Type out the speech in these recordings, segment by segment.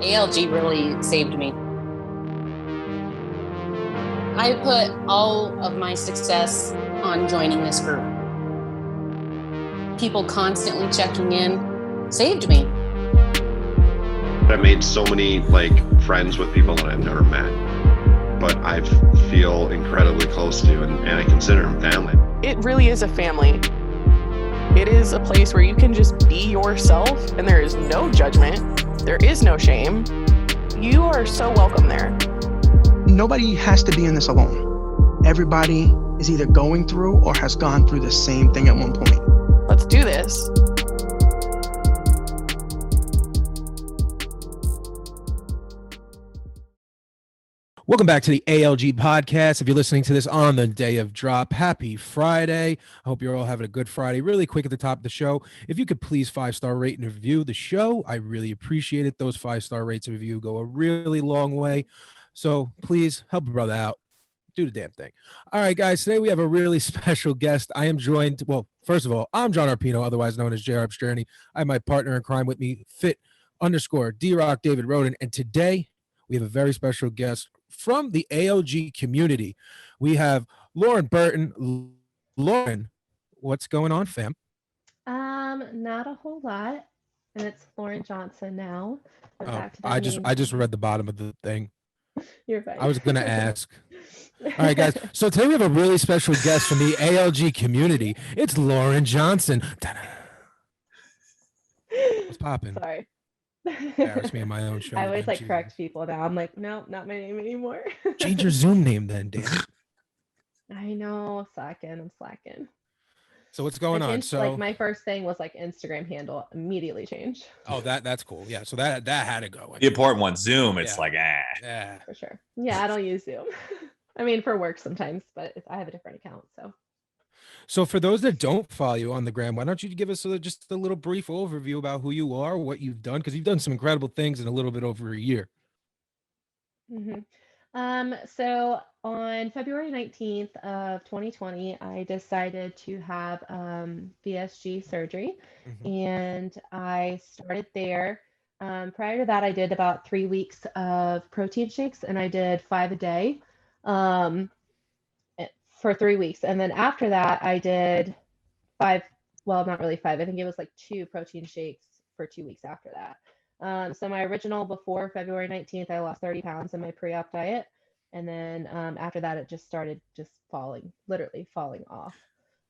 ALG really saved me. I put all of my success on joining this group. People constantly checking in saved me. I made so many friends with people that I've never met, but I feel incredibly close to, and I consider them family. It really is a family. It is a place where you can just be yourself and there is no judgment. There is no shame. You are so welcome there. Nobody has to be in this alone. Everybody is either going through or has gone through the same thing at one point. Let's do this. Welcome back to the ALG podcast. If you're listening to this on the day of drop, happy Friday. I hope you're all having a good Friday. Really quick at the top of the show, if you could please 5-star rate and review the show, I really appreciate it. Those 5-star rates and review go a really long way. So please help a brother out. Do the damn thing. All right, guys, today we have a really special guest. I am joined, well, first of all, I'm John Arpino, otherwise known as J-Rob's Journey. I have my partner in crime with me, Fit_D-Rock David Roden, and today we have a very special guest from the ALG community. We have Lauren Burton. Lauren, what's going on, fam? Not a whole lot. And it's Lauren Johnson now. I just read the bottom of the thing. You're fine. I was gonna ask. All right, guys. So today we have a really special guest from the ALG community. It's Lauren Johnson. What's popping? Sorry. Embarrass me in my own show. I always correct people now. I'm like, no, not my name anymore. Change your Zoom name then, damn it. I know, I'm slacking. So what's going on? So my first thing was Instagram handle immediately changed. Oh, that's cool. Yeah, so that had to go. The important one, Zoom. It's yeah, for sure. Yeah, I don't use Zoom. I mean, for work sometimes, but I have a different account. So for those that don't follow you on the gram, why don't you give us just a little brief overview about who you are, what you've done, because you've done some incredible things in a little bit over a year. So on February 19th of 2020, I decided to have VSG surgery, and I started there. Prior to that, I did about 3 weeks of protein shakes, and I did 5 a day for 3 weeks. And then after that, I did 5, well, not really 5. I think it was 2 protein shakes for 2 weeks after that. So my original before February 19th, I lost 30 pounds in my pre-op diet. And then after that, it just started literally falling off.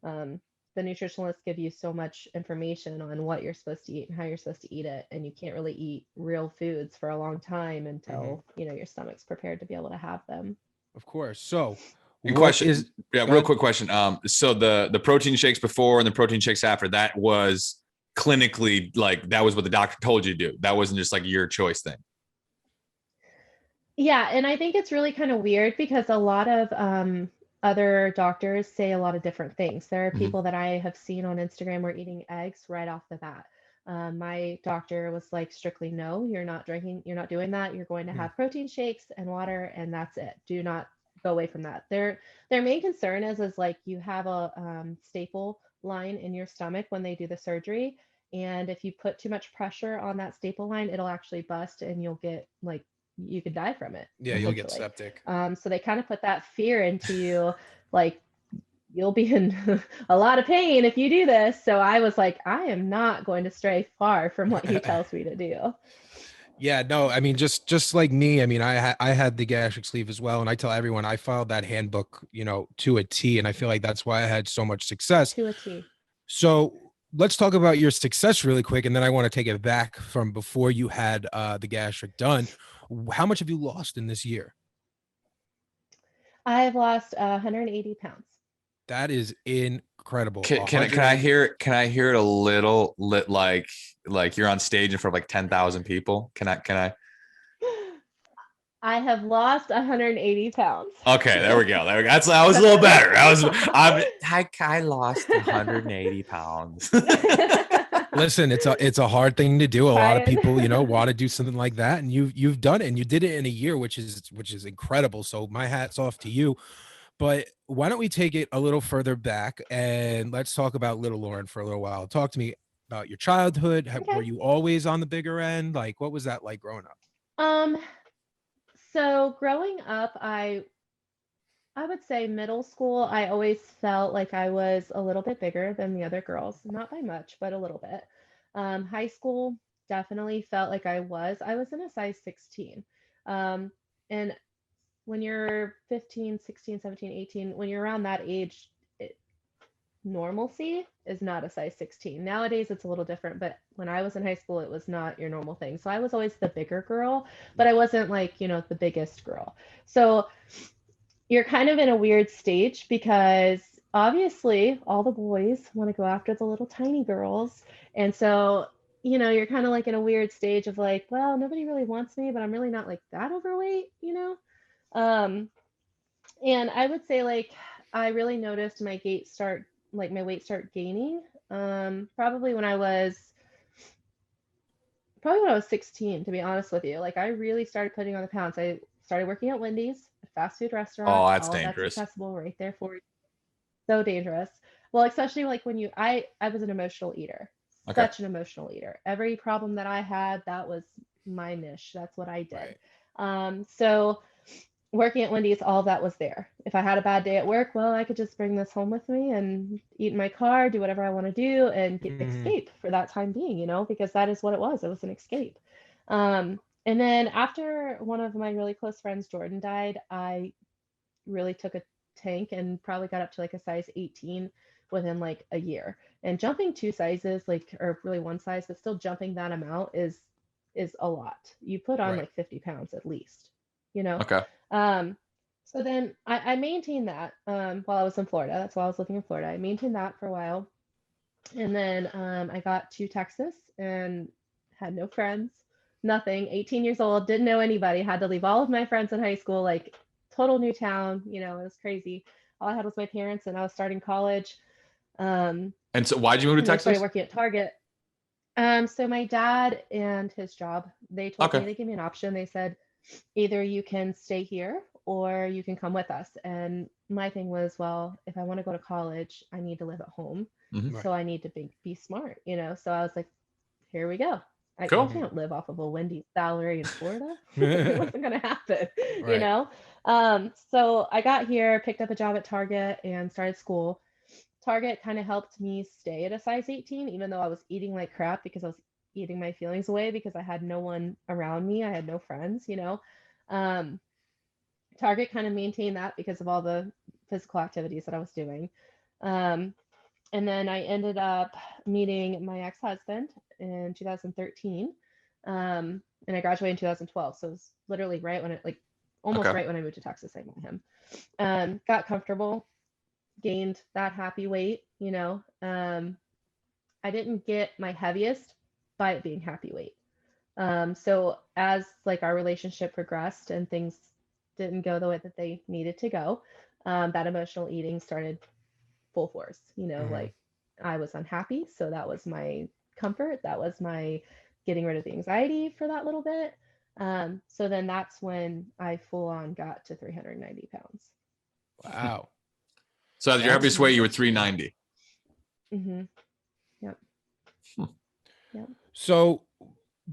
The nutritionalists give you so much information on what you're supposed to eat and how you're supposed to eat it. And you can't really eat real foods for a long time until, your stomach's prepared to be able to have them. Of course. So real quick question. So the protein shakes before and the protein shakes after, that was clinically that was what the doctor told you to do. That wasn't just your choice thing. Yeah, and I think it's really kind of weird because a lot of other doctors say a lot of different things. There are people that I have seen on Instagram were eating eggs right off the bat. My doctor was strictly no, you're not drinking, you're not doing that. You're going to have protein shakes and water, and that's it. Do not go away from that. Their main concern is you have a staple line in your stomach when they do the surgery, and if you put too much pressure on that staple line, it'll actually bust and you'll get you could die from it. Yeah, you'll get septic. So they kind of put that fear into you, you'll be in a lot of pain if you do this. So I was I am not going to stray far from what he tells me to do. Yeah, no, I mean, just like me, I mean, I had the gastric sleeve as well. And I tell everyone I followed that handbook, to a T. And I feel like that's why I had so much success. To a T. So let's talk about your success really quick. And then I want to take it back from before you had the gastric done. How much have you lost in this year? I've lost 180 pounds. That is incredible. Can I hear it a little like you're on stage in front of 10,000 people? Can I? I have lost 180 pounds. Okay, there we go. That was a little better. I lost 180 pounds. Listen, it's a hard thing to do. A lot of people, want to do something like that, and you've done it, and you did it in a year, which is incredible. So my hat's off to you. But why don't we take it a little further back and let's talk about little Lauren for a little while. Talk to me about your childhood. Okay. Were you always on the bigger end? What was that like growing up? Um, so growing up, I would say middle school, I always felt like I was a little bit bigger than the other girls, not by much, but a little bit. High school definitely felt like I was in a size 16. Um, and when you're 15, 16, 17, 18, when you're around that age, it, normalcy is not a size 16. Nowadays, it's a little different, but when I was in high school, it was not your normal thing. So I was always the bigger girl, but I wasn't like, the biggest girl. So you're kind of in a weird stage because obviously all the boys want to go after the little tiny girls. And so, you're kind of like in a weird stage of like, well, nobody really wants me, but I'm really not like that overweight. Um, and I would say like I really noticed my weight start gaining. Probably when I was 16, to be honest with you. Like I really started putting on the pounds. I started working at Wendy's, a fast food restaurant. Oh, that's All of that's dangerous. accessible right there for you. So dangerous. Well, especially like when I was an emotional eater. Okay. Such an emotional eater. Every problem that I had, that was my niche. That's what I did. So working at Wendy's, all of that was there. If I had a bad day at work, well, I could just bring this home with me and eat in my car, do whatever I want to do, and escape for that time being, because that is what it was. It was an escape. And then after one of my really close friends, Jordan, died, I really took a tank and probably got up to like a size 18 within like a year. And jumping two sizes, like, or really one size, but still jumping that amount is a lot. You put on like 50 pounds at least, Okay. So then I maintained that while I was in Florida. That's why I was living in Florida. I maintained that for a while. And then I got to Texas and had no friends, nothing. 18 years old, didn't know anybody, had to leave all of my friends in high school, like total new town. It was crazy. All I had was my parents, and I was starting college. And so why'd you move to I started Texas? working at Target. So my dad and his job, they told me, they gave me an option. They said, either you can stay here or you can come with us. And my thing was, well, if I want to go to college, I need to live at home. Mhm. So I need to be smart, So I was like, here we go. I Cool. can't live off of a Wendy's salary in Florida. It wasn't going to happen, Right. So I got here, picked up a job at Target, and started school. Target kind of helped me stay at a size 18, even though I was eating like crap because I was eating my feelings away because I had no one around me. I had no friends. Um, Target kind of maintained that because of all the physical activities that I was doing. Um, and then I ended up meeting my ex-husband in 2013. And I graduated in 2012. So it was literally right when almost right when I moved to Texas, I met him. Got comfortable, gained that happy weight. I didn't get my heaviest by it being happy weight. So as like our relationship progressed and things didn't go the way that they needed to go, that emotional eating started full force. Like I was unhappy, so that was my comfort. That was my getting rid of the anxiety for that little bit. So then that's when I full on got to 390 pounds. Wow. So at your heaviest weight, you were 390. Mm-hmm. Yep. Yep. So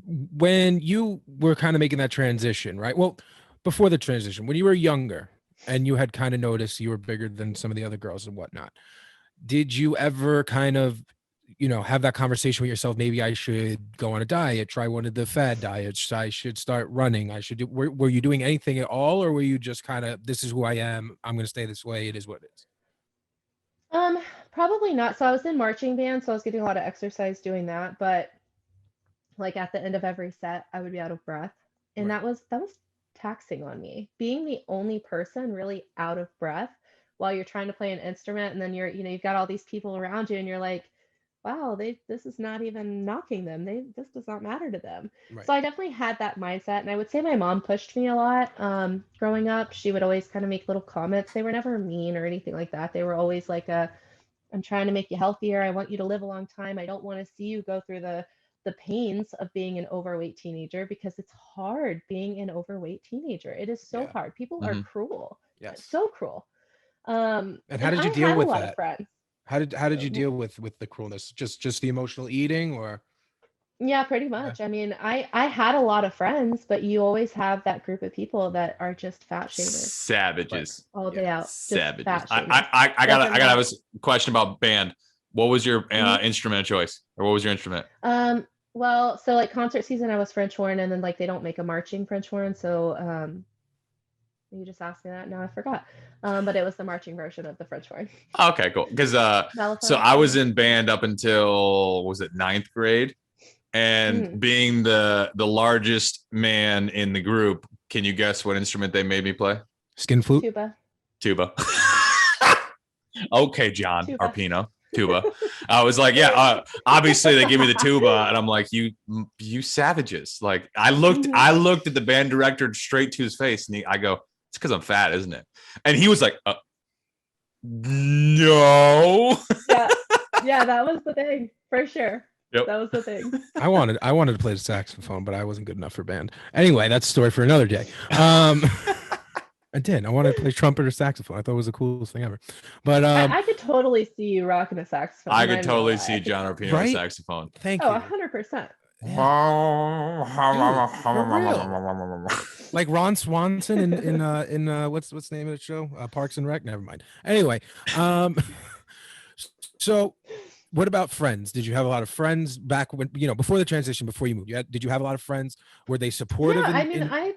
when you were kind of making that transition, right? Well, before the transition, when you were younger and you had kind of noticed you were bigger than some of the other girls and whatnot, did you ever kind of, have that conversation with yourself? Maybe I should go on a diet, try one of the fad diets. I should start running. I should do, were you doing anything at all? Or were you just kind of, this is who I am. I'm going to stay this way. It is what it is. Probably not. So I was in marching band, so I was getting a lot of exercise doing that, but like at the end of every set, I would be out of breath. And that was taxing on me. Being the only person really out of breath while you're trying to play an instrument, and then you've got all these people around you, and you're like, wow, this is not even knocking them. This does not matter to them. Right. So I definitely had that mindset, and I would say my mom pushed me a lot. Growing up, she would always kind of make little comments. They were never mean or anything like that. They were always like I'm trying to make you healthier. I want you to live a long time. I don't want to see you go through the pains of being an overweight teenager, because it's hard being an overweight teenager. It is so hard. People are cruel. Yes. So cruel. And how did you I deal had with a lot that? of friends. How did you deal with the cruelness? Just the emotional eating, or? Yeah, pretty much. I mean, I had a lot of friends, but you always have that group of people that are just fat shamers, like Savages. all Yeah, day out, just Savages. fat I shamers. I I gotta Doesn't I gotta have matter. a question about band. What was your Mhm. instrument of choice, or what was your instrument? Well, so like concert season, I was French horn, and then like they don't make a marching French horn, so you just asked me that. Now I forgot. But it was the marching version of the French horn. Okay, cool. Because so Xylophone. I was in band up until was it ninth grade, and Mhm. being the largest man in the group, can you guess what instrument they made me play? Skin flute. Tuba. Tuba. Okay, John Tuba. Arpino, tuba. I was like, yeah, obviously they give me the tuba, and I'm like, you savages. Like I looked at the band director straight to his face, and I go, it's because I'm fat, isn't it? And he was like, no. Yeah. Yeah, that was the thing for sure. Yep. That was the thing. I wanted to play the saxophone, but I wasn't good enough for band. Anyway, that's a story for another day. I did. I wanted to play trumpet or saxophone. I thought it was the coolest thing ever. But I could totally see you rocking a saxophone. I I'm could not even gonna totally lie. see John Arpino Right? saxophone. thank Oh, you. 100%. For real. Like Ron Swanson in what's the name of the show? Parks and Rec. Never mind. Anyway, so what about friends? Did you have a lot of friends back when before the transition, before you moved? Did you have a lot of friends? Were they supportive? Yeah, I mean,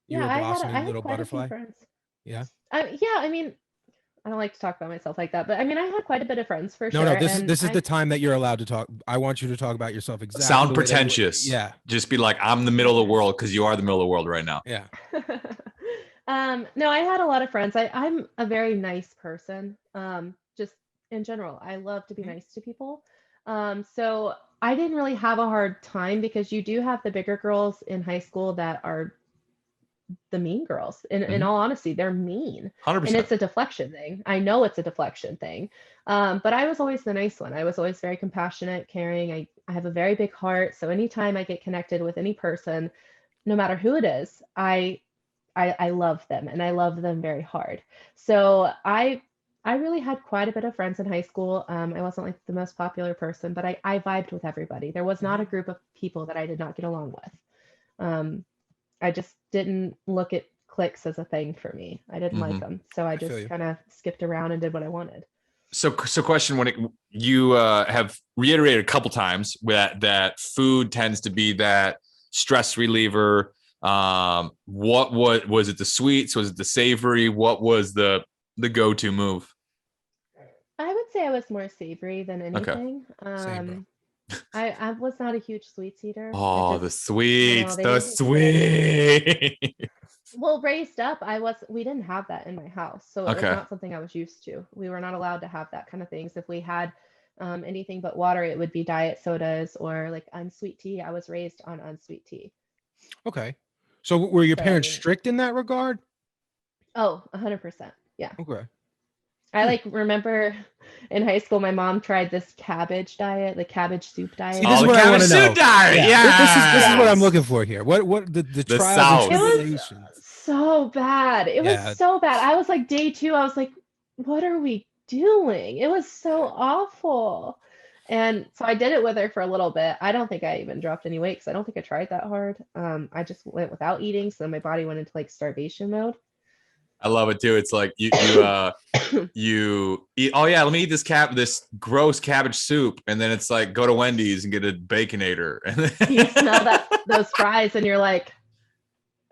You were a I blossoming had little quite a few butterfly. friends. Yeah. Yeah, I mean, I don't like to talk about myself like that, but I mean, I had quite a bit of friends for No, sure. this And is the time that you're allowed to talk. I want you to talk about yourself exactly. Sound the way that pretentious. Yeah. Just be like, I'm the middle of the world, because you are the middle of the world right now. Yeah. No, I had a lot of friends. I'm a very nice person. Just in general, I love to be nice to people. So I didn't really have a hard time because you do have the bigger girls in high school that are the mean girls. In Mhm. all honesty, they're mean. And 100%. it's a deflection thing. I know it's a deflection thing. But I was always the nice one. I was always very compassionate, caring. I have a very big heart. So anytime I get connected with any person, no matter who it is, I love them and I love them very hard. So I really had quite a bit of friends in high school. I wasn't like the most popular person, but I vibed with everybody. There was not a group of people that I did not get along with. I just didn't look at cliques as a thing for me. I didn't like them. So I feel just you. kind of skipped around and did what I wanted. So question: you have reiterated a couple times that food tends to be that stress reliever. What was it? The sweets? Was it the savory? What was the go-to move? I would say I was more savory than Okay. anything. Same, bro. I was not a huge sweets eater. Oh, the sweets, they the didn't taste good. sweets. Well, raised up, we didn't have that in my house. So it was Okay. not something I was used to. We were not allowed to have that kind of things. If we had anything but water, it would be diet sodas or like unsweet tea. I was raised on unsweet tea. Okay. So were your So, I parents mean, strict in that regard? oh, 100%. Yeah. Okay. I like remember in high school, my mom tried this cabbage diet, the cabbage soup diet. See, this is Oh, what the I want cabbage to know. soup diet. Yeah. This is what I'm looking for here. What the The trials South. and It was tribulations? so bad. It Yeah. was so bad. I was like day 2, I was like, what are we doing? It was so awful. And so I did it with her for a little bit. I don't think I even dropped any weight because I don't think I tried that hard. I just went without eating, so my body went into like starvation mode. I love it too. It's like you eat. Oh yeah, let me eat this gross cabbage soup, and then it's like go to Wendy's and get a Baconator, and then You smell those fries, and you're like,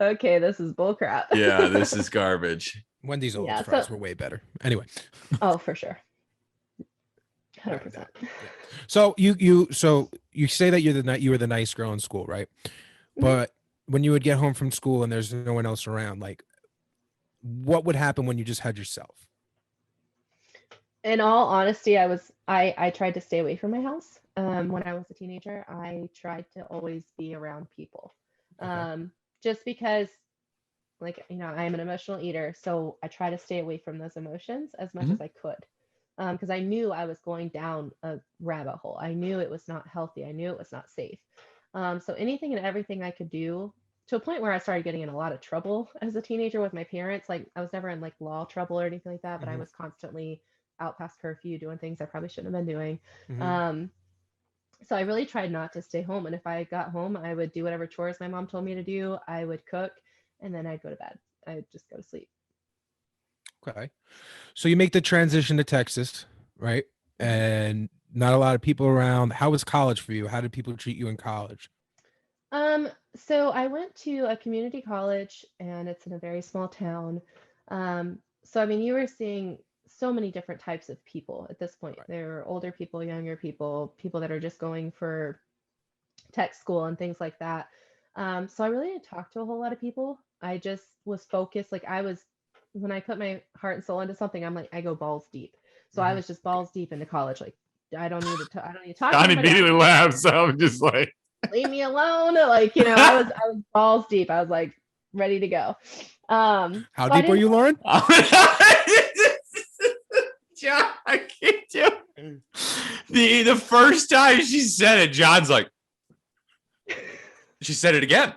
okay, this is bullcrap. yeah, this is garbage. Wendy's old Yeah, fries so- were way better. Anyway. Oh, for sure. 100%. So you say that you were the nice girl in school, right? But when you would get home from school and there's no one else around, like what would happen when you just had yourself? In all honesty, I tried to stay away from my house. When I was a teenager, I tried to always be around people. Okay. Just because like, I am an emotional eater, so I try to stay away from those emotions as much as I could. Because I knew I was going down a rabbit hole. I knew it was not healthy. I knew it was not safe. So anything and everything I could do, to a point where I started getting in a lot of trouble as a teenager with my parents. Like I was never in like law trouble or anything like that, but I was constantly out past curfew doing things I probably shouldn't have been doing. So I really tried not to stay home. And if I got home, I would do whatever chores my mom told me to do. I would cook, and then I'd go to bed. I'd just go to sleep. Okay. So you make the transition to Texas, right? And not a lot of people around. How was college for you? How did people treat you in college? So I went to a community college, and it's in a very small town. So I mean, you were seeing so many different types of people at this point. Right. There were older people, younger people, people that are just going for tech school and things like that. So I really didn't talk to a whole lot of people. I just was focused. Like I was, when I put my heart and soul into something, I'm like, I go balls deep. So I was just balls deep into college. Like I don't need to, I don't need to talk to John anybody. immediately laughs. So I'm just like, Leave me alone. Like, I was balls deep. I was like ready to go. How so I deep were didn't- you, Lauren? John, I can't do the first time she said it, John's like, she said it again.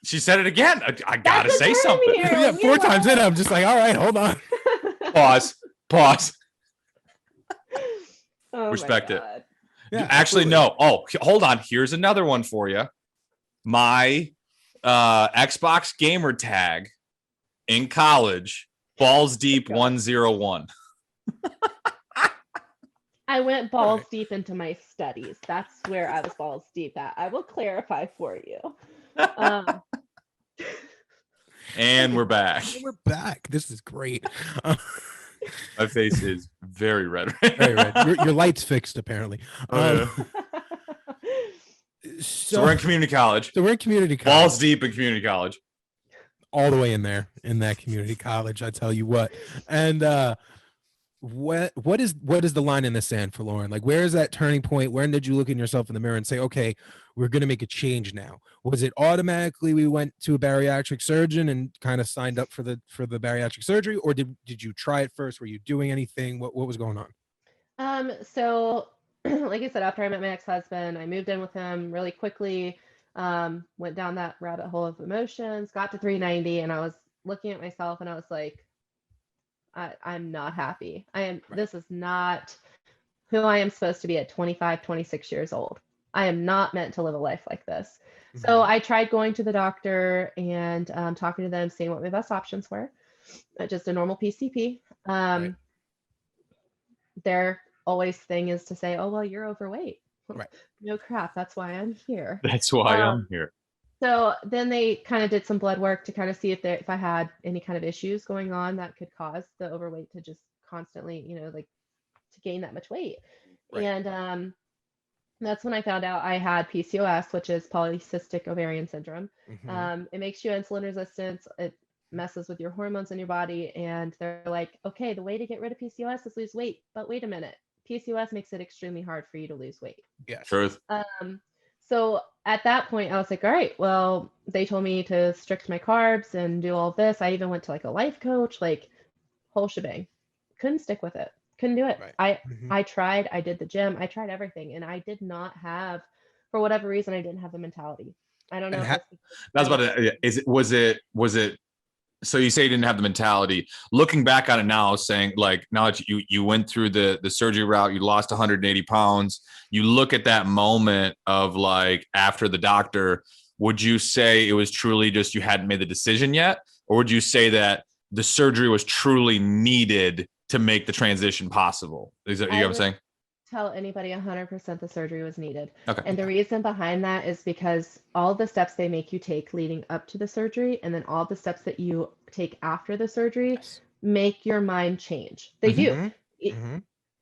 She said it again. I gotta That's the say term something. here. Yeah, You 4 know times what? in, I'm just like, all right, hold on. Pause. Oh my Respect it. God. Yeah, Actually, absolutely. no. Oh, hold on. Here's another one for you. My Xbox gamer tag in college, balls deep God. 101. I went balls deep into my studies. That's where I was balls deep at. I will clarify for you. Um, And we're back. And we're back. This is great. My face is very red. Very red. Your light's fixed, apparently. Oh, So we're in community college. So we're in community college. Balls deep in community college. All the way in there, in that community college, I tell you what. And what is the line in the sand for Lauren? Like, where is that turning point? When did you look in yourself in the mirror and say, okay, we're going to make a change now? Was it automatically we went to a bariatric surgeon and kind of signed up for the bariatric surgery, or did you try it first? Were you doing anything? What was going on? So like I said, after I met my ex-husband, I moved in with him really quickly. Went down that rabbit hole of emotions, got to 390, and I was looking at myself and I was like, I'm not happy. This is not who I am supposed to be at 25, 26 years old. I am not meant to live a life like this. So I tried going to the doctor and talking to them, seeing what my best options were. Just a normal PCP. Right. Their always thing is to say, oh, well, you're overweight. Right. No crap. That's why I'm here. That's why I'm here. So then they kind of did some blood work to kind of see if I had any kind of issues going on that could cause the overweight to just constantly, like to gain that much weight. Right. And that's when I found out I had PCOS, which is polycystic ovarian syndrome. It makes you insulin resistant. It messes with your hormones in your body. And they're like, okay, the way to get rid of PCOS is lose weight. But wait a minute. PCOS makes it extremely hard for you to lose weight. Yes. Truth. So at that point, I was like, all right, well, they told me to restrict my carbs and do all this. I even went to like a life coach, like whole shebang. Couldn't stick with it. Couldn't do it. Right. I tried. I did the gym. I tried everything. And I did not have, for whatever reason, I didn't have the mentality. I don't know. That's about it. Was it? So you say you didn't have the mentality. Looking back on it now, saying like now that you went through the surgery route, you lost 180 pounds. You look at that moment of like after the doctor. Would you say it was truly just you hadn't made the decision yet, or would you say that the surgery was truly needed to make the transition possible? Is that you know what I'm saying? Tell anybody 100% the surgery was needed. Okay. And the reason behind that is because all the steps they make you take leading up to the surgery and then all the steps that you take after the surgery make your mind change. They do.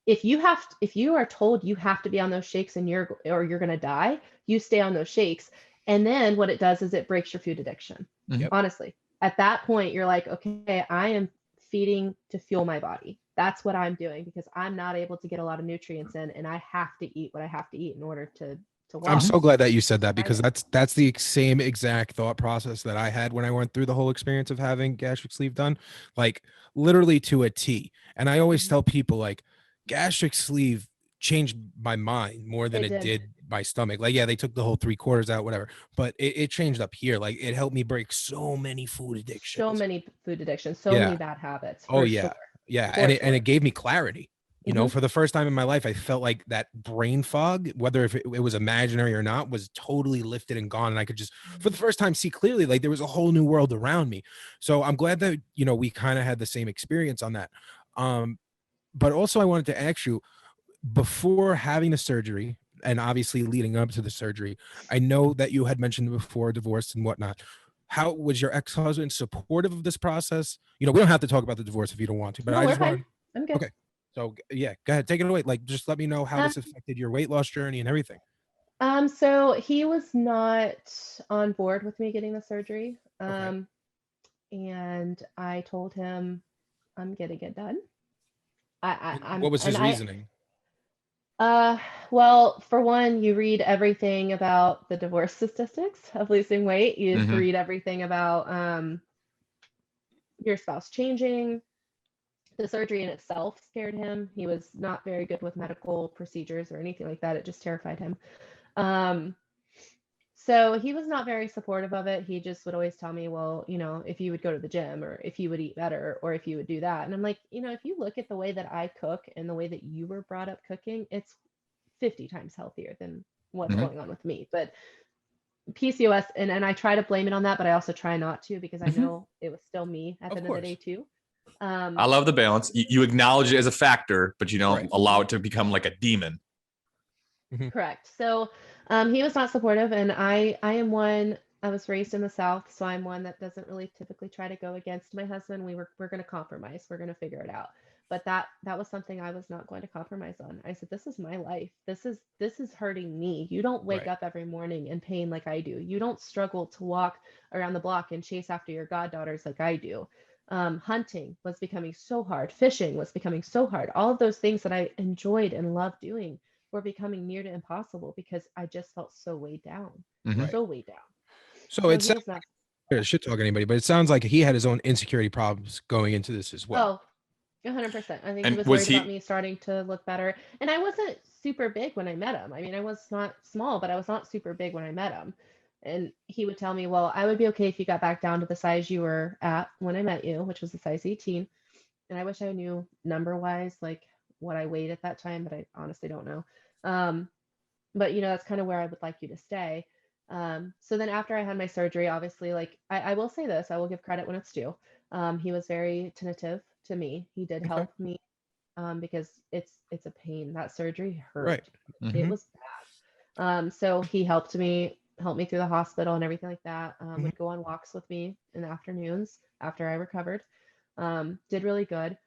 If you are told you have to be on those shakes and you're going to die, you stay on those shakes. And then what it does is it breaks your food addiction. Honestly, at that point, you're like, okay, I am feeding to fuel my body. That's what I'm doing because I'm not able to get a lot of nutrients in, and I have to eat what I have to eat in order to walk. I'm so glad that you said that because that's the same exact thought process that I had when I went through the whole experience of having gastric sleeve done, like literally to a T. And I always tell people like gastric sleeve changed my mind more than it did my stomach. Like, yeah, they took the whole 3/4 out, whatever, but it changed up here. Like it helped me break so many food addictions. So many food addictions, so many bad habits. Oh yeah. Sure. Yeah. And it gave me clarity. you know, for the first time in my life, I felt like that brain fog, whether if it was imaginary or not, was totally lifted and gone. And I could just, for the first time, see clearly, like there was a whole new world around me. So I'm glad that, you know, we kind of had the same experience on that. But also I wanted to ask you, before having the surgery and obviously leading up to the surgery, I know that you had mentioned before divorce and whatnot. How was your ex-husband supportive of this process? You know, we don't have to talk about the divorce if you don't want to, but No, I we're just want fine. I'm good. okay. So yeah, go ahead, take it away. Like, just let me know how Um, this affected your weight loss journey and everything. so he was not on board with me getting the surgery. Okay. And I told him I'm getting it done. I And I'm what was and his I reasoning? well, for one, you read everything about the divorce statistics of losing weight. You Mhm. read everything about your spouse changing. The surgery in itself scared him. He was not very good with medical procedures or anything like that. It just terrified him. Um, so he was not very supportive of it. He just would always tell me, well, you know, if you would go to the gym or if you would eat better or if you would do that. And I'm like, you know, if you look at the way that I cook and the way that you were brought up cooking, it's 50 times healthier than what's Mhm. going on with me. But PCOS, and I try to blame it on that, but I also try not to because I Mhm. know it was still me at the Of end of the course. day too. I love the balance. You acknowledge it as a factor, but you don't Right. allow it to become like a demon. Mhm. Correct. So he was not supportive, and I am one. I was raised in the South, so I'm one that doesn't really typically try to go against my husband. We're going to compromise. We're going to figure it out. But that was something I was not going to compromise on. I said, this is my life. This is hurting me. You don't wake Right. up every morning in pain like I do. You don't struggle to walk around the block and chase after your goddaughters like I do. Hunting was becoming so hard. Fishing was becoming so hard. All of those things that I enjoyed and loved doing were becoming near to impossible because I just felt so weighed down, Mhm. Right. so weighed down. So So it he sounds was not. like, shit talk anybody, but it sounds like he had his own insecurity problems going into this as well. Oh, 100%. I think he And was was worried about he? me starting to look better. And I wasn't super big when I met him. I mean, I was not small, but I was not super big when I met him. And he would tell me, well, I would be okay if you got back down to the size you were at when I met you, which was a size 18. And I wish I knew number wise, like what I weighed at that time, but I honestly don't know. Um, but you know, that's kind of where I would like you to stay. So then after I had my surgery, obviously, like I will say this, I will give credit when it's due. He was very tentative to me. He did Okay. help me because it's a pain. That surgery Right. hurt. It Mhm. was bad. So he helped me through the hospital and everything like that. Mhm. Would go on walks with me in the afternoons after I recovered. Did really good.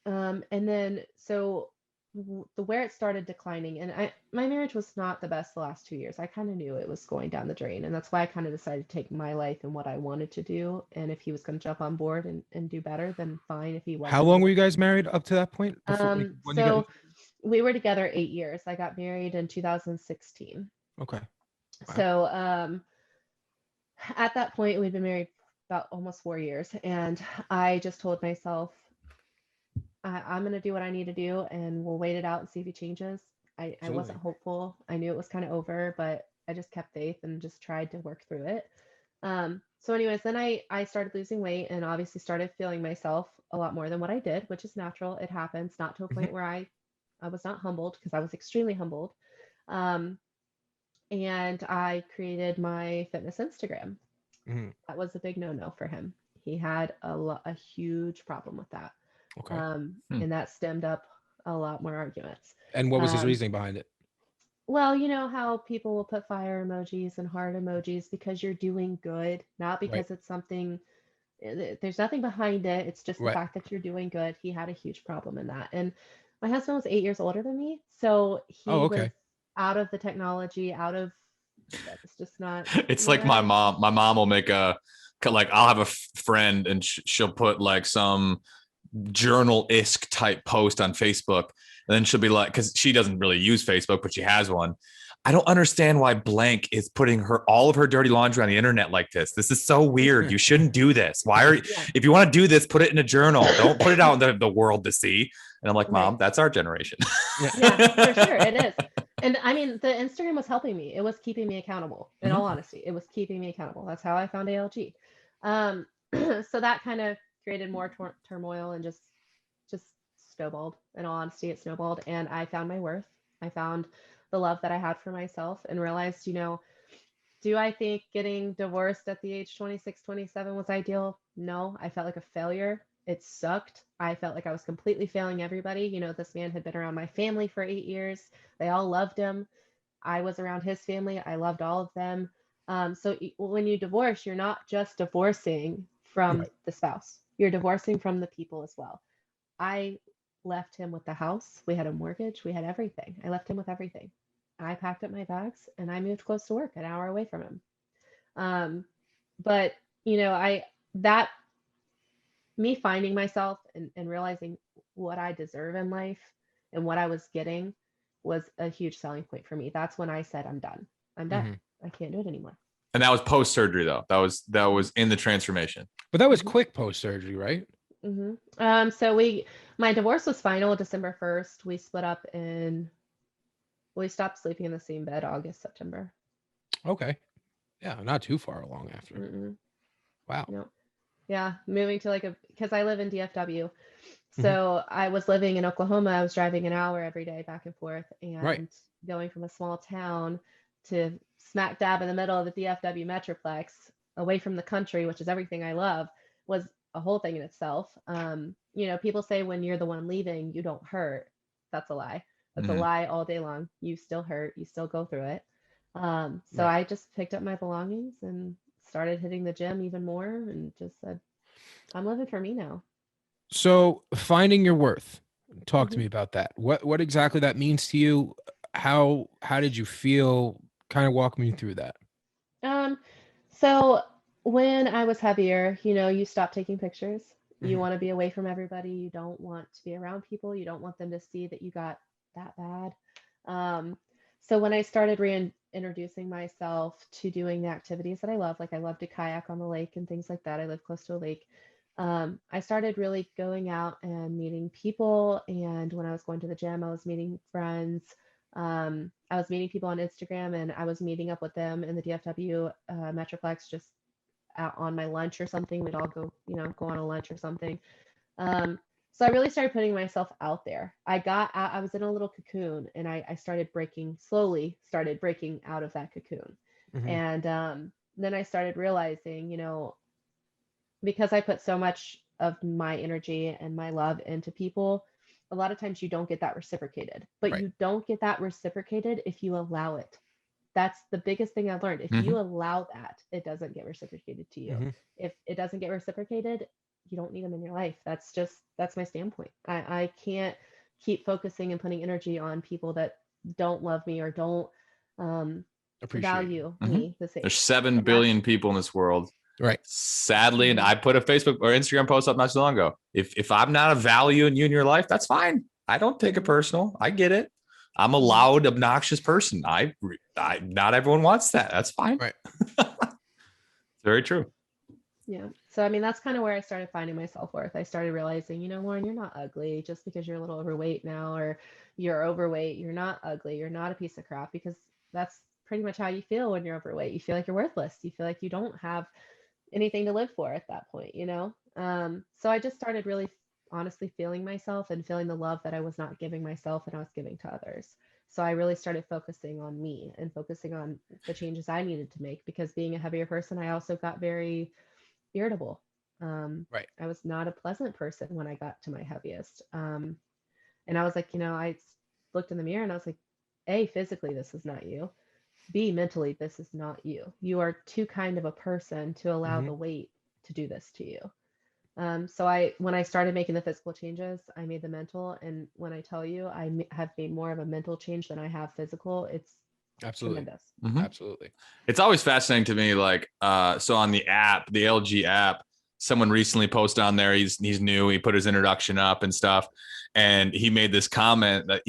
And then so the where it started declining, and my marriage was not the best the last 2 years. I kind of knew it was going down the drain, and that's why I kind of decided to take my life and what I wanted to do. And if he was going to jump on board and do better, then fine. If he How wasn't, long were you guys married up to that point before, like, when you got? so we were together 8 years. I got married in 2016. Okay. Wow. So at that point, we'd been married about almost 4 years, and I just told myself I'm going to do what I need to do and we'll wait it out and see if he changes. I wasn't Absolutely. hopeful. I knew it was kind of over, but I just kept faith and just tried to work through it. So anyways, then I started losing weight and obviously started feeling myself a lot more than what I did, which is natural. It happens, not to a Mhm. point where I was not humbled because I was extremely humbled. Um, and I created my fitness Instagram. Mhm. That was a big no-no for him. He had a huge problem with that. Okay. Hmm. And that stemmed up a lot more arguments. And what was his Um, reasoning behind it? well, you know how people will put fire emojis and heart emojis because you're doing good, not Right. because it's something, there's nothing behind it. It's just the Right. fact that you're doing good. He had a huge problem in that. And my husband was 8 years older than me. So Oh, he was okay. out of the technology, out of that's just not It's like my where mom. My mom will make a like. I'll have a friend, and she'll put like some journal-esque type post on Facebook, and then she'll be like, because she doesn't really use Facebook, but she has one. I don't understand why blank is putting her all of her dirty laundry on the internet like this. This is so weird. You shouldn't do this. Why are yeah, if you want to do this, put it in a journal. Don't put it out in the world to see. And I'm like, right. Mom, that's our generation. Yeah, for sure it is. And I mean, the Instagram was helping me. It was keeping me accountable. In all Mhm. honesty, it was keeping me accountable. That's how I found ALG. So that kind of created more turmoil and just snowballed. In all honesty, it snowballed, and I found my worth. I found the love that I had for myself and realized, do I think getting divorced at the age 26, 27 was ideal? No, I felt like a failure. It sucked. I felt like I was completely failing everybody. This man had been around my family for 8 years. They all loved him. I was around his family. I loved all of them. So when you divorce, you're not just divorcing from the spouse, you're divorcing from the people as well. I left him with the house. We had a mortgage. We had everything. I left him with everything. I packed up my bags and I moved close to work, an hour away from him. But that me finding myself and realizing what I deserve in life and what I was getting was a huge selling point for me. That's when I said, I'm done. I'm done. I can't do it anymore. And that was post surgery, though. That was in the transformation. But that was quick post surgery, right? So my divorce was final December 1st. We stopped sleeping in the same bed August, September. Okay. Yeah, not too far along after. Mm-mm. Wow. No. Yeah, moving to because I live in DFW. So I was living in Oklahoma. I was driving an hour every day back and forth, and going from a small town to smack dab in the middle of the DFW Metroplex, away from the country, which is everything I love, was a whole thing in itself. People say when you're the one leaving, you don't hurt. That's a lie. That's a lie all day long. You still hurt. You still go through it. So I just picked up my belongings and started hitting the gym even more and just said, I'm living for me now. So finding your worth, talk to me about that. What exactly that means to you? How did you feel? Kind of walk me through that. So when I was heavier, you stop taking pictures. You want to be away from everybody. You don't want to be around people. You don't want them to see that you got that bad. So when I started reintroducing myself to doing the activities that I love, like I love to kayak on the lake and things like that. I live close to a lake. I started really going out and meeting people. And when I was going to the gym, I was meeting friends. I was meeting people on Instagram, and I was meeting up with them in the DFW Metroplex just out on my lunch or something. We'd all go on a lunch or something. So I really started putting myself out there. I was in a little cocoon, and I slowly started breaking out of that cocoon. And then I started realizing, because I put so much of my energy and my love into people, a lot of times you don't get that reciprocated, but you don't get that reciprocated if you allow it. That's the biggest thing I've learned. If you allow that, it doesn't get reciprocated to you. If it doesn't get reciprocated, you don't need them in your life. That's my standpoint. I can't keep focusing and putting energy on people that don't love me or don't value me the same. There's 7 billion people in this world. Right. Sadly, and I put a Facebook or Instagram post up not so long ago. If I'm not a value in you in your life, that's fine. I don't take it personal. I get it. I'm a loud, obnoxious person. I not everyone wants that. That's fine. Right. Very true. Yeah. So, that's kind of where I started finding my self-worth. I started realizing, Lauren, you're not ugly just because you're a little overweight now, or you're overweight. You're not ugly. You're not a piece of crap, because that's pretty much how you feel when you're overweight. You feel like you're worthless. You feel like you don't have anything to live for at that point, So I just started really honestly feeling myself and feeling the love that I was not giving myself and I was giving to others. So I really started focusing on me and focusing on the changes I needed to make, because being a heavier person, I also got very irritable. I was not a pleasant person when I got to my heaviest. And I was like, I looked in the mirror and I was like, A, physically, this is not you. B, mentally, this is not you. You are too kind of a person to allow the weight to do this to you. So when I started making the physical changes, I made the mental. And when I tell you, I have made more of a mental change than I have physical. It's absolutely tremendous. Absolutely. It's always fascinating to me. Like, so on the app, the ALG app, someone recently posted on there. He's new. He put his introduction up and stuff, and he made this comment that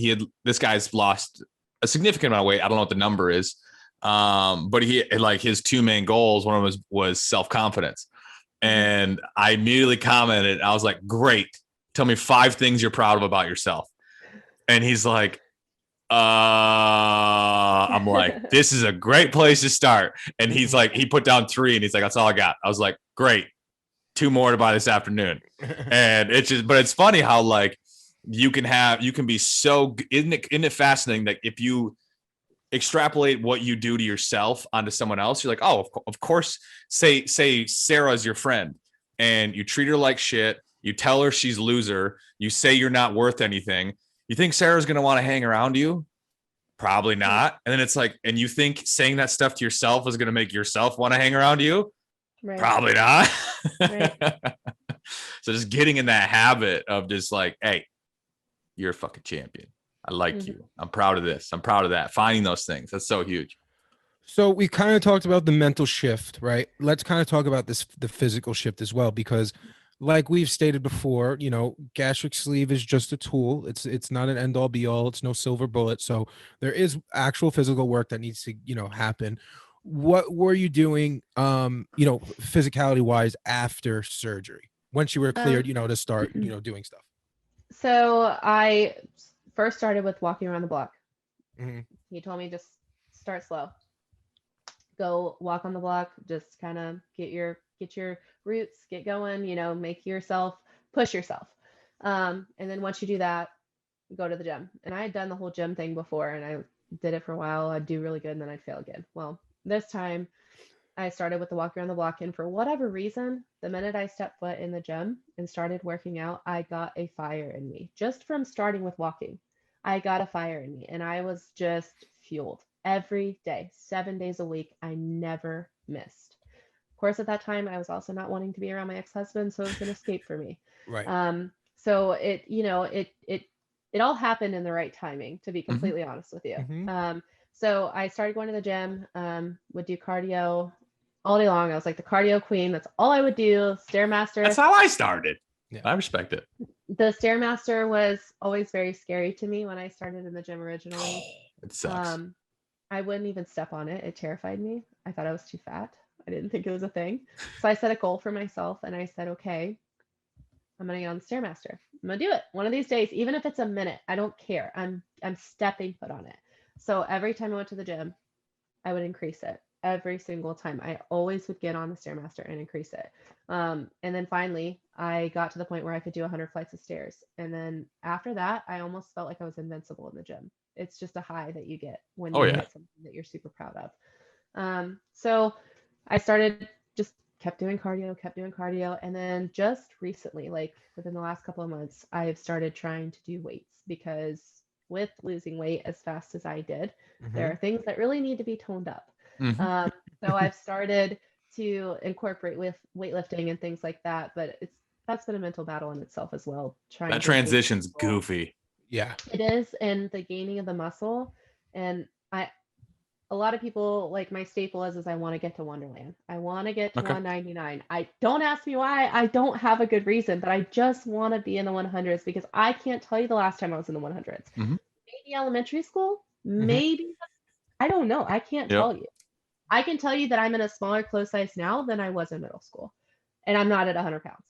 this guy's lost a significant amount of weight. I don't know what the number is. But he, like, his 2 main goals, one of them was self-confidence. And I immediately commented, I was like, great. Tell me 5 things you're proud of about yourself. And he's like, I'm like, this is a great place to start. And he's like, he put down 3 and he's like, that's all I got. I was like, great. 2 more to buy this afternoon. And it's just, but it's funny how, like, you can be so, isn't it fascinating that if you extrapolate what you do to yourself onto someone else, you're like, oh, of course, say Sarah's your friend and you treat her like shit, you tell her she's loser, you say you're not worth anything, you think Sarah's going to want to hang around you? Probably not. And then it's like, and you think saying that stuff to yourself is going to make yourself want to hang around you? Right. Probably not. Right. So just getting in that habit of just like, hey, you're a fucking champion. I like you. I'm proud of this. I'm proud of that. Finding those things. That's so huge. So we kind of talked about the mental shift, right? Let's kind of talk about the physical shift as well, because like we've stated before, you know, gastric sleeve is just a tool. It's not an end all be all. It's no silver bullet. So there is actual physical work that needs to, you know, happen. What were you doing, you know, physicality wise after surgery, once you were cleared, you know, to start, you know, doing stuff? So I first started with walking around the block. Mm-hmm. He told me just start slow. Go walk on the block, just kind of get your roots, get going, you know, push yourself. And then once you do that, go to the gym. And I had done the whole gym thing before and I did it for a while. I'd do really good and then I'd fail again. Well, this time I started with the walk around the block, and for whatever reason, the minute I stepped foot in the gym and started working out, I got a fire in me just from starting with walking. I got a fire in me and I was just fueled every day, 7 days a week. I never missed. Of course, at that time, I was also not wanting to be around my ex-husband, so it was an escape for me. Right. So it, you know, it all happened in the right timing, to be completely honest with you. Mm-hmm. So I started going to the gym, would do cardio all day long. I was like the cardio queen. That's all I would do. Stairmaster. That's how I started. Yeah. I respect it. The Stairmaster was always very scary to me when I started in the gym originally. It sucks. I wouldn't even step on it. It terrified me. I thought I was too fat. I didn't think it was a thing. So I set a goal for myself and I said, okay, I'm going to get on the Stairmaster. I'm going to do it one of these days, even if it's a minute. I don't care. I'm stepping foot on it. So every time I went to the gym, I would increase it. Every single time. I always would get on the Stairmaster and increase it. And then finally, I got to the point where I could do 100 flights of stairs. And then after that, I almost felt like I was invincible in the gym. It's just a high that you get when you get something that you're super proud of. So I kept doing cardio. And then just recently, like within the last couple of months, I have started trying to do weights, because with losing weight as fast as I did, there are things that really need to be toned up. So I've started to incorporate with weightlifting and things like that, but that's been a mental battle in itself as well. That transition's goofy. Yeah, it is. And the gaining of the muscle, and a lot of people, like, my staple is I want to get to Wonderland. I want to get to 199. I don't ask me why. I don't have a good reason, but I just want to be in the 100s, because I can't tell you the last time I was in the 100s. Maybe elementary school, maybe. I don't know. I can't tell you. I can tell you that I'm in a smaller clothes size now than I was in middle school, and I'm not at 100 pounds.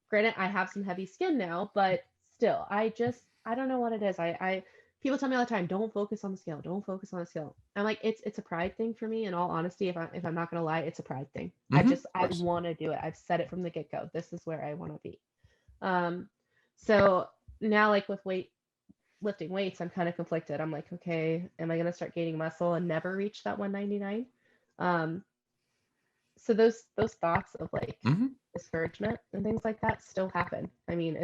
Granted, I have some heavy skin now, but still, I don't know what it is. People tell me all the time, don't focus on the scale. Don't focus on the scale. I'm like, it's a pride thing for me. In all honesty, if I'm not gonna lie, it's a pride thing. I want to do it. I've said it from the get go. This is where I want to be. So now, like with lifting weights, I'm kind of conflicted. I'm like, okay, am I gonna start gaining muscle and never reach that 199? So those thoughts of like discouragement and things like that still happen. I mean,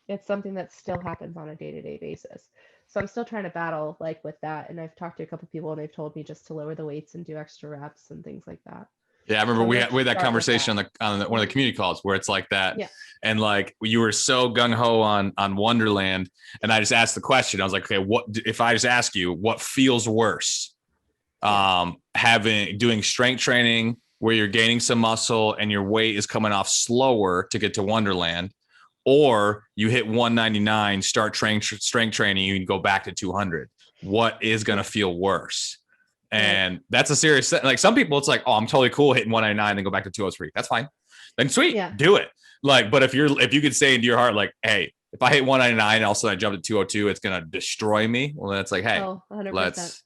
it's something that still happens on a day-to-day basis. So I'm still trying to battle like with that. And I've talked to a couple people and they've told me just to lower the weights and do extra reps and things like that. Yeah, I remember we had that conversation on one of the community calls where it's like that. Yeah. And like you were so gung-ho on Wonderland, and I just asked the question. I was like, okay, what if I just ask you what feels worse? Doing strength training where you're gaining some muscle and your weight is coming off slower to get to Wonderland, or you hit 199, start strength training, you can go back to 200. What is going to feel worse? And that's a serious, like some people, it's like, oh, I'm totally cool hitting 199 and go back to 203. That's fine. Then sweet, do it. Like, but if you could say into your heart, like, hey, if I hit 199 and all of a sudden I jump to 202, it's going to destroy me. Well, then it's like, hey, let's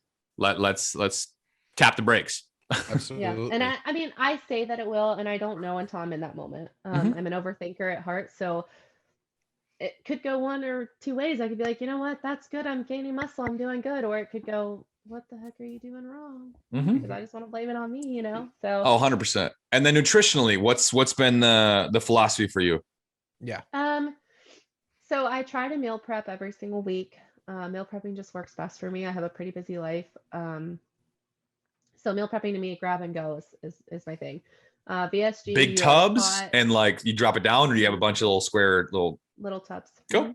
tap the brakes. Absolutely. Yeah. And I mean, I say that it will, and I don't know until I'm in that moment. I'm an overthinker at heart. So it could go one or two ways. I could be like, you know what, that's good. I'm gaining muscle. I'm doing good. Or it could go, what the heck are you doing wrong? Because I just want to blame it on me, you know? So, Oh, 100%. And then nutritionally, what's been the philosophy for you? Yeah. So I try to meal prep every single week. Meal prepping just works best for me. I have a pretty busy life. So meal prepping to me, grab and go is my thing. VSG, Big you are tubs taught and like you drop it down, or you have a bunch of little square little. little tubs. Go.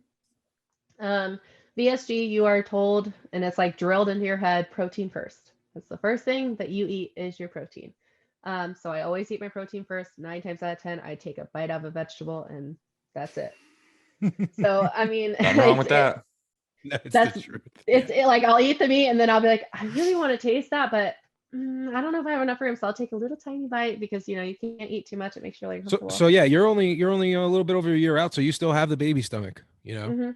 VSG, you are told, and it's like drilled into your head, protein first. That's the first thing that you eat is your protein. So I always eat my protein first. 9 times out of 10, I take a bite out of a vegetable, and that's it. So I mean, Nothing wrong with that. that's the truth. like I'll eat the meat, and then I'll be like, I really want to taste that, but I don't know if I have enough room, so I'll take a little tiny bite because you can't eat too much. It makes you really So uncomfortable. so yeah, you're only a little bit over a year out, so you still have the baby stomach, Mhm.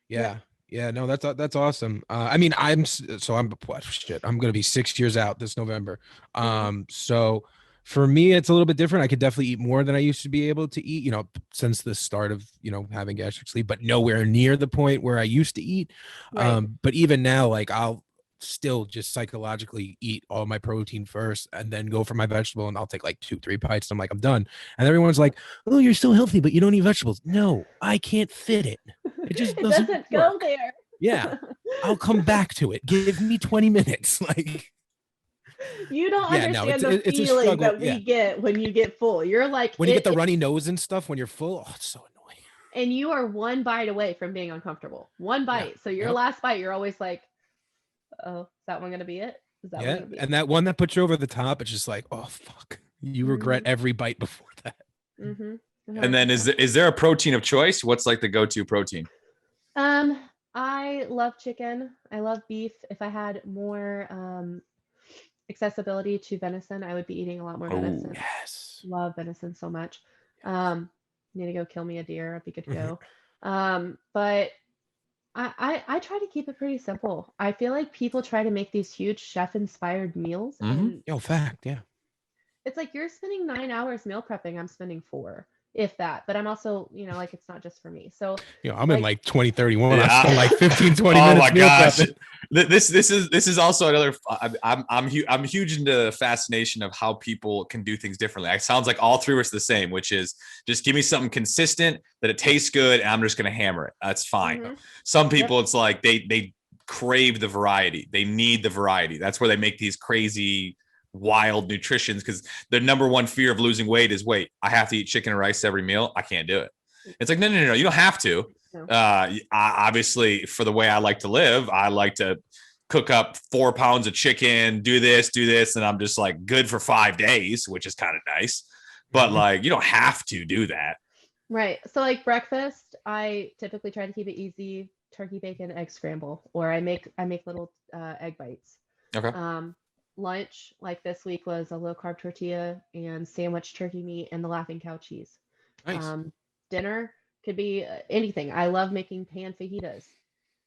Yeah. Yeah, no, that's awesome. I mean, I'm what shit. I'm gonna be 6 years out this November. So for me, it's a little bit different. I could definitely eat more than I used to be able to eat, since the start of having gastric sleeve, but nowhere near the point where I used to eat. Right. But even now, like I'll still just psychologically eat all my protein first and then go for my vegetable, and I'll take like 2-3 bites. I'm like, I'm done. And everyone's like, oh, you're so healthy, but you don't eat vegetables. No, I can't fit it. It just It doesn't doesn't work. go there. Yeah, I'll come back to it. Give me 20 minutes. Like, You don't yeah, no, understand the it's a feeling struggle. that we get when you get full. You're like, When you get the runny nose and stuff when you're full, oh, it's so annoying. and you are one bite away from being uncomfortable. One bite. Yeah. So your last bite, you're always like, oh, is that one gonna be it? Is that one Yeah, gonna be and it? that one that puts you over the top, it's just like, oh fuck, you regret every bite before that. And then is there a protein of choice? What's like the go-to protein? I love chicken. I love beef. If I had more accessibility to venison, I would be eating a lot more venison. Yes. Love venison so much. Need to go kill me a deer. I'd be good to go. But I try to keep it pretty simple. I feel like people try to make these huge chef-inspired meals, and Yo, fact, yeah. it's like you're spending 9 hours meal prepping. I'm spending 4, if that. But I'm also, like it's not just for me. So I'm in like 2031. Yeah. I spent like 15, 20 Oh minutes. my meal gosh. prepping. This is also another. I'm huge into fascination of how people can do things differently. It sounds like all three of us are the same, which is just give me something consistent that it tastes good, and I'm just gonna hammer it. That's fine. Some people, it's like they crave the variety. They need the variety. That's where they make these crazy, wild nutritions, because their number one fear of losing weight is, wait, I have to eat chicken and rice every meal. I can't do it. It's like, no, you don't have to. Obviously, for the way I like to live, I like to cook up 4 pounds of chicken, do this, and I'm just like good for 5 days, which is kind of nice. But like, you don't have to do that. Right. So like breakfast, I typically try to keep it easy: turkey, bacon, egg scramble, or I make little egg bites. Okay. Lunch, like this week, was a low carb tortilla and sandwich turkey meat and the Laughing Cow cheese. Nice. Dinner could be anything. I love making pan fajitas,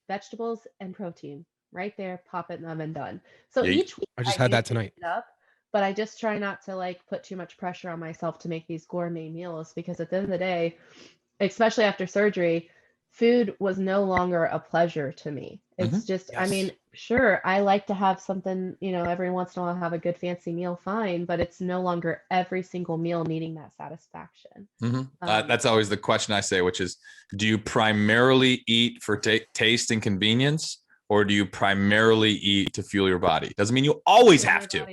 vegetables and protein right there. Pop it in the oven, done. So each week I just had that do tonight. it up, but I just try not to like put too much pressure on myself to make these gourmet meals, because at the end of the day, especially after surgery, food was no longer a pleasure to me. It's just, I mean, sure, I like to have something, every once in a while, have a good fancy meal, fine, but it's no longer every single meal needing that satisfaction. That's always the question I say, which is, do you primarily eat for taste and convenience, or do you primarily eat to fuel your body? Doesn't mean you always have to,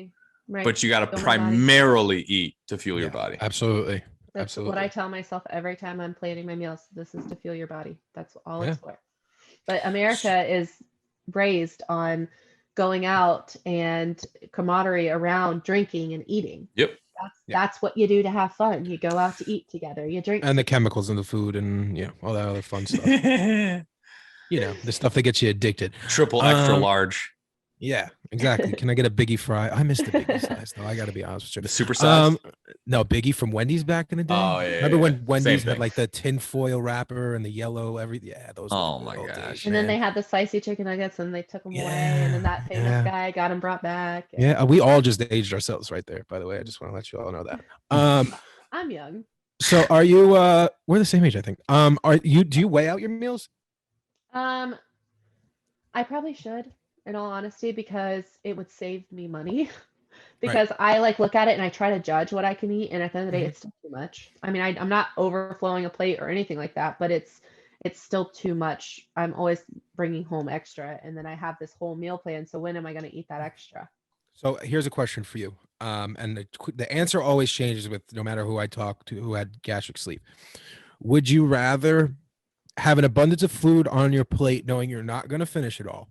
right? But you got to primarily eat to fuel your body. Absolutely. That's what I tell myself every time I'm planning my meals. This is to fuel your body. That's all it's for. But America is raised on going out and camaraderie around drinking and eating. Yep. That's what you do to have fun. You go out to eat together. You drink. And the chemicals in the food and all that other fun stuff. The stuff that gets you addicted. Triple extra large. Yeah, exactly. Can I get a Biggie fry? I missed the Biggie size though. I got to be honest with you. The super size? No, Biggie from Wendy's back in the day. Oh yeah. Remember when Wendy's had like the tin foil wrapper and the yellow everything? Yeah, those. Oh my gosh. And then they had the spicy chicken nuggets and they took them away, and then that famous guy got them brought back. Yeah, we all just aged ourselves right there. By the way, I just want to let you all know that. I'm young. So are you we're the same age, I think. Do you weigh out your meals? Um, I probably should, in all honesty, because it would save me money. Right. Because I like look at it and I try to judge what I can eat, and at the end of the day, Mhm. it's still too much. I mean, I'm not overflowing a plate or anything like that, but it's still too much. I'm always bringing home extra, and then I have this whole meal plan. So when am I going to eat that extra? So here's a question for you. And the answer always changes with no matter who I talk to who had gastric sleeve. Would you rather have an abundance of food on your plate knowing you're not going to finish it all?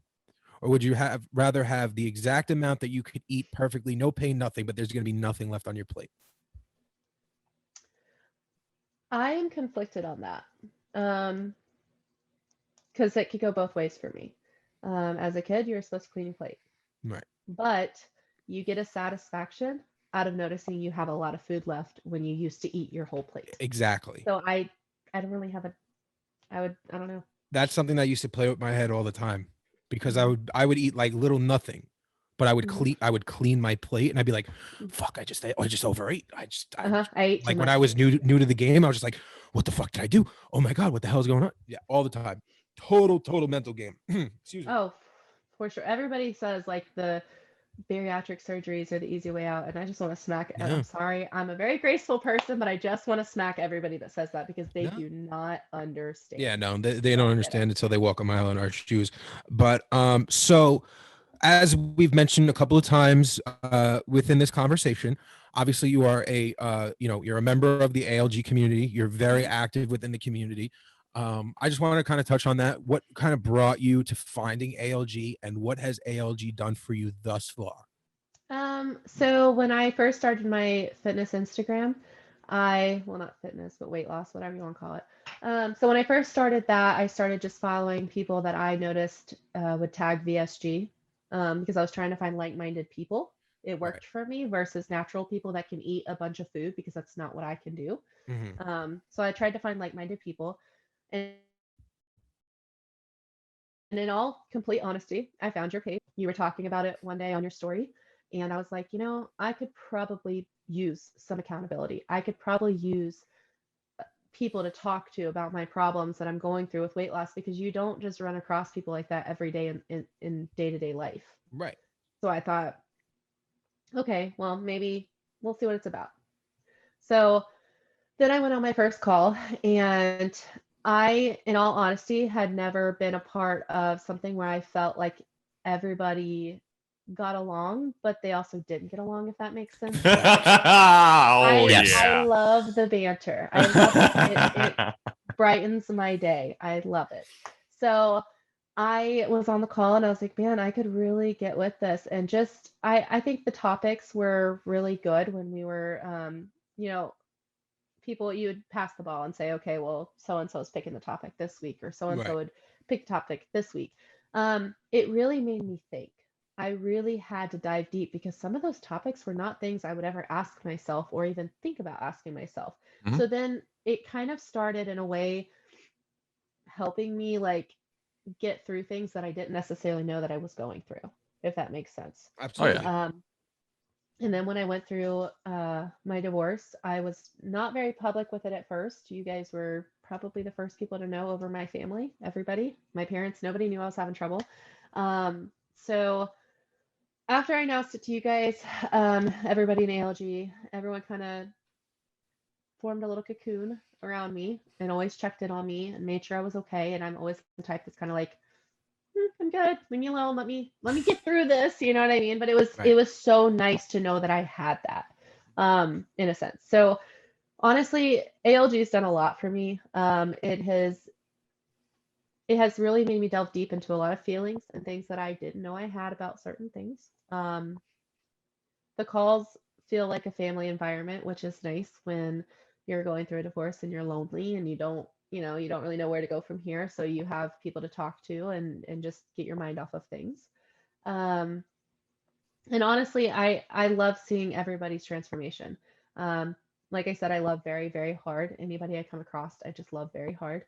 Or would you rather have the exact amount that you could eat perfectly, no pain, nothing, but there's going to be nothing left on your plate? I am conflicted on that. Because it could go both ways for me. As a kid, you were supposed to clean your plate, Right. but you get a satisfaction out of noticing you have a lot of food left when you used to eat your whole plate. Exactly. So I don't really have a I don't know. That's something that used to play with my head all the time because Mhm. I would eat like little nothing, but Mhm. I would clean my plate and I'd be like, Mhm. fuck, I just overate. I I ate too like when I much. was new to the game, I was just like, what the fuck did I do? Oh my god, what the hell is going on? Yeah, all the time. Total mental game. Excuse me. Oh, for sure. Everybody says like the bariatric surgeries are the easy way out, and I just want to smack. And Yeah. I'm sorry, I'm a very graceful person, but I just want to smack everybody that says that because they No. do not Yeah, understand. no, they I don't don't get it. understand until they walk a mile in our shoes. But so as we've mentioned a couple of times within this conversation, obviously you are you're a member of the ALG community. You're very active within the community. I just want to kind of touch on that. What kind of brought you to finding ALG, and what has ALG done for you thus far? So when I first started my fitness Instagram, well, not fitness, but weight loss, whatever you want to call it. So when I first started that, I started just following people that I noticed would tag VSG, because I was trying to find like-minded people. It Right. worked for me versus natural people that can eat a bunch of food because that's not what I can do. Hmm. So I tried to find like-minded people, and in all complete honesty, I found your page. You were talking about it one day on your story, and I was like, I could probably use some accountability. I could probably use people to talk to about my problems that I'm going through with weight loss, because you don't just run across people like that every day in day-to-day life. Right. So I thought, okay, well, maybe we'll see what it's about. So then I went on my first call, and I, in all honesty, had never been a part of something where I felt like everybody got along, but they also didn't get along, if that makes sense. Oh I yeah. love the banter. I love it. It brightens my day. I love it. So I was on the call and I was like, man, I could really get with this. And just I think the topics were really good when we were you know, people, you would pass the ball and say, okay, well, so and so is picking the topic this week, or so and so Right. would pick the topic this week. It really made me think. I really had to dive deep because some of those topics were not things I would ever ask myself or even think about asking myself. Mhm. So then it kind of started in a way helping me like get through things that I didn't necessarily know that I was going through, if that makes sense. Oh yeah. Absolutely. And then when I went through my divorce, I was not very public with it at first. You guys were probably the first people to know over my family, everybody, my parents, nobody knew I was having trouble. So after I announced it to you guys, everybody in ALG, everyone kind of formed a little cocoon around me and always checked in on me and made sure I was okay. And I'm always the type that's kind of like, I'm good. Leave me alone. Let me get through this. You know what I mean? But it Right. was so nice to know that I had that, in a sense. So honestly, ALG has done a lot for me. It has really made me delve deep into a lot of feelings and things that I didn't know I had about certain things. The calls feel like a family environment, which is nice when you're going through a divorce and you're lonely and you don't really know where to go from here. So you have people to talk to and just get your mind off of things. Um, and honestly, I love seeing everybody's transformation. Um, like I said, I love very, very hard. Anybody I come across, I just love very hard.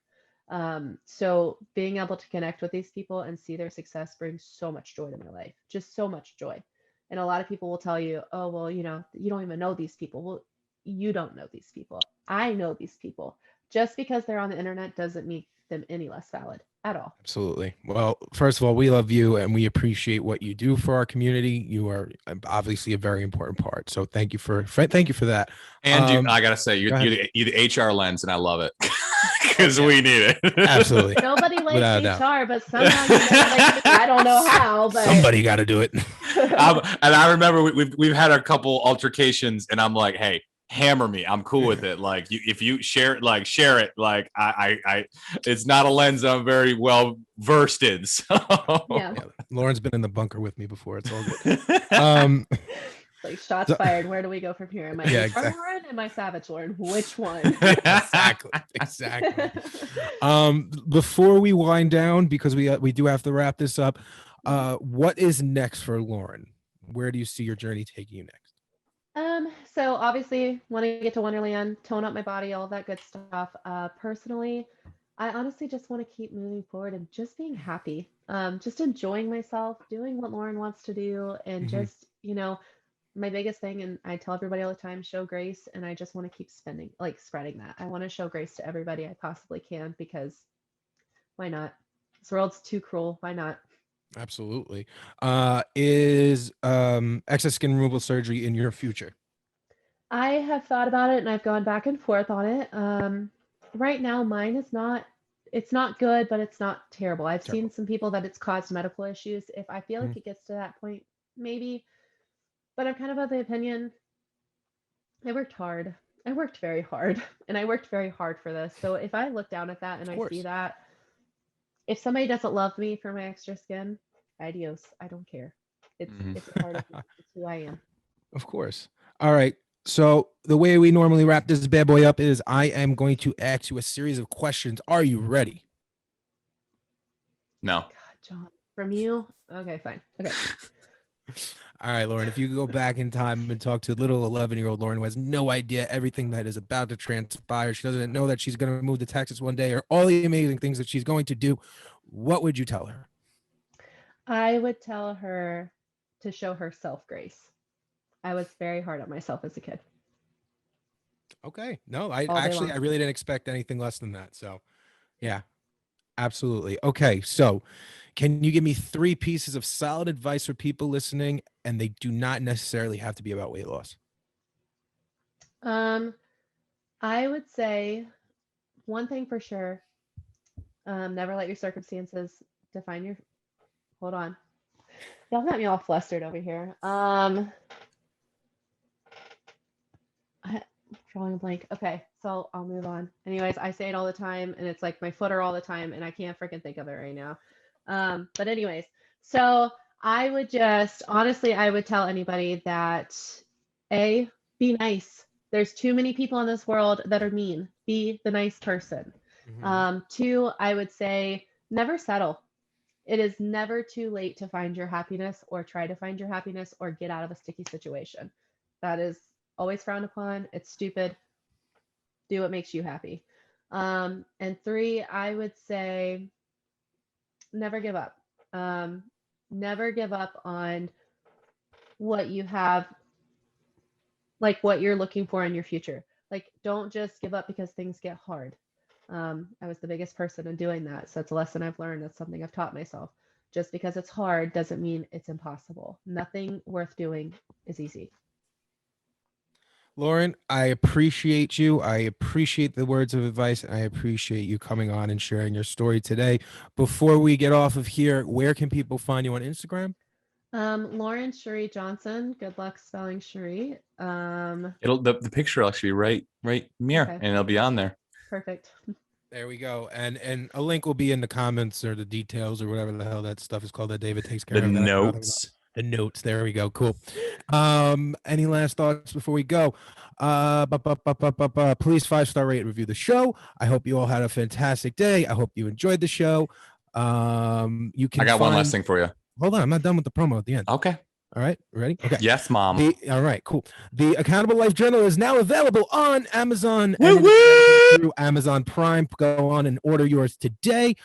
So being able to connect with these people and see their success brings so much joy to my life, just so much joy. And a lot of people will tell you, oh, well, you don't even know these people. Well, you don't know these people. I know these people. Just because they're on the internet doesn't make them any less valid at all. Absolutely. Well, first of all, we love you and we appreciate what you do for our community. You are obviously a very important part. So thank you for that. And I gotta say, you're the HR lens, and I love it because we need it. Absolutely. Nobody likes HR, but somehow you know, I don't know how, but somebody got to do it. And I remember we've had a couple altercations, and I'm like, hey, hammer me, I'm cool with it. Like, if you share it, like share it. Like I it's not a lens I'm very well versed in. So yeah. Lauren's been in the bunker with me before. It's all good. Like, shots fired. Where do we go from here? Am I exactly. Lauren? Am I Savage Lauren? Which one? Exactly. Before we wind down, because we do have to wrap this up, what is next for Lauren? Where do you see your journey taking you next? So obviously want to get to Wonderland, tone up my body, all of that good stuff. Personally, I honestly just want to keep moving forward and just being happy. Just enjoying myself, doing what Lauren wants to do, and just, you know, my biggest thing, and I tell everybody all the time, show grace, and I just want to keep spreading that. I want to show grace to everybody I possibly can, because why not? This world's too cruel. Why not? Absolutely. Is excess skin removal surgery in your future? I have thought about it and I've gone back and forth on it. Right now, mine is it's not good, but it's not terrible. I've seen some people that it's caused medical issues. If I feel like it gets to that point, maybe, but I'm kind of of the opinion, I worked hard. I worked very hard, and I worked very hard for this. So if I look down at that and I see that, if somebody doesn't love me for my extra skin, adios. I don't care. It's a part of me. It's who I am. Of course. All right. So the way we normally wrap this bad boy up is I am going to ask you a series of questions. Are you ready? No. God, John. From you? Okay, fine. Okay. All right, Lauren, if you could go back in time and talk to little 11-year-old Lauren who has no idea everything that is about to transpire, she doesn't know that she's going to move to Texas one day or all the amazing things that she's going to do, what would you tell her? I would tell her to show herself grace. I was very hard on myself as a kid. Okay. No, I really didn't expect anything less than that. So, yeah, absolutely. Okay. So, can you give me 3 pieces of solid advice for people listening, and they do not necessarily have to be about weight loss? I would say one thing for sure. Never let your circumstances define your. Hold on. Y'all got me all flustered over here. Drawing a blank. Okay, so I'll move on. Anyways, I say it all the time, and it's like my footer all the time, and I can't freaking think of it right now. But anyways, so I would just, honestly, I would tell anybody that, A, be nice. There's too many people in this world that are mean. Be the nice person. 2, I would say never settle. It is never too late to find your happiness or try to find your happiness or get out of a sticky situation. That is always frowned upon. It's stupid. Do what makes you happy. And 3, I would say never give up. Never give up on what you have, like what you're looking for in your future. Like, don't just give up because things get hard. I was the biggest person in doing that. So it's a lesson I've learned. That's something I've taught myself. Just because it's hard doesn't mean it's impossible. Nothing worth doing is easy. Lauren, I appreciate you. I appreciate the words of advice, and I appreciate you coming on and sharing your story today. Before we get off of here, where can people find you on Instagram? Lauren Cherie Johnson. Good luck spelling Cherie. The picture will actually be right here, okay. And it'll be on there. Perfect. There we go. And a link will be in the comments or the details or whatever the hell that stuff is called that David takes care of. The notes. The notes. There we go. Cool. Any last thoughts before we go? Please 5-star rate and review the show. I hope you all had a fantastic day. I hope you enjoyed the show. You can. I got one last thing for you. Hold on, I'm not done with the promo at the end. Okay. All right. Ready? Okay. Yes, Mom. All right. Cool. The Accountable Life Journal is now available on Amazon. Through Amazon Prime. Go on and order yours today.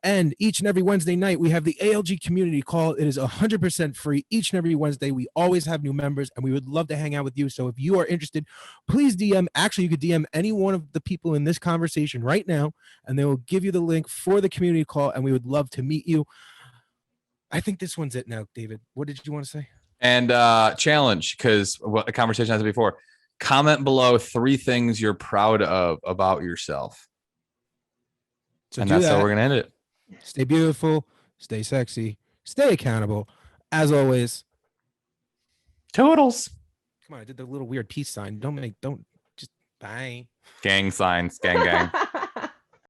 And each and every Wednesday night, we have the ALG community call. It is 100% free each and every Wednesday. We always have new members, and we would love to hang out with you. So if you are interested, please DM. Actually, you could DM any one of the people in this conversation right now, and they will give you the link for the community call, and we would love to meet you. I think this one's it now, David. What did you want to say? And challenge, because what the conversation has before. Comment below 3 things you're proud of about yourself. So and that's how we're gonna end it. Stay beautiful, stay sexy, stay accountable. As always, Toodles. come on, I did the little weird peace sign. Don't just bye. Gang signs, gang.